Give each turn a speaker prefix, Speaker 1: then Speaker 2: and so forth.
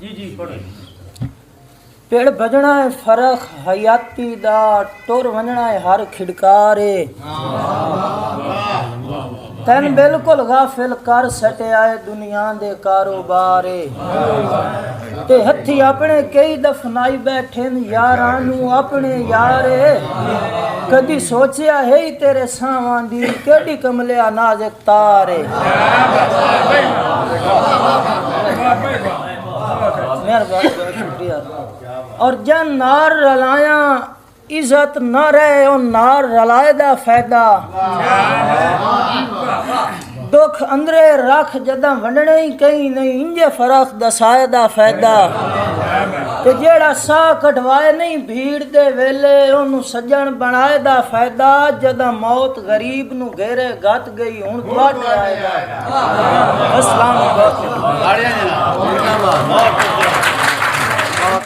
Speaker 1: जी जी पढ़ो।
Speaker 2: पेड़ भजना है फरक हयाती दा टुर वंजना है हर खिड़कारे तैन बिल्कुल गाफिल कर सटिया है दुनिया दे कारोबारे ते हथी अपने कई दफनाई बैठे यारां नू अपने यारे कदी सोचिया है ही तेरे सावां दी केड़ी कमलिया नाज़िक तारे मेहरबानी बहुत शुक्रिया। और जन नार रलाया इज्जत न रहे और नार रलाए दा फायदा दुख अंदरे रख जदा वंडने ही कहीं नहीं इंजे फरक दसाए दा फायदा ते जेड़ा सा कटवाए नहीं भीड़ दे वेले ओनू सज्जन बनाए दा फायदा जदा मौत गरीब नू घेरे गत गई हुण तुहाडे आएगा। अस्सलाम वालेकुम।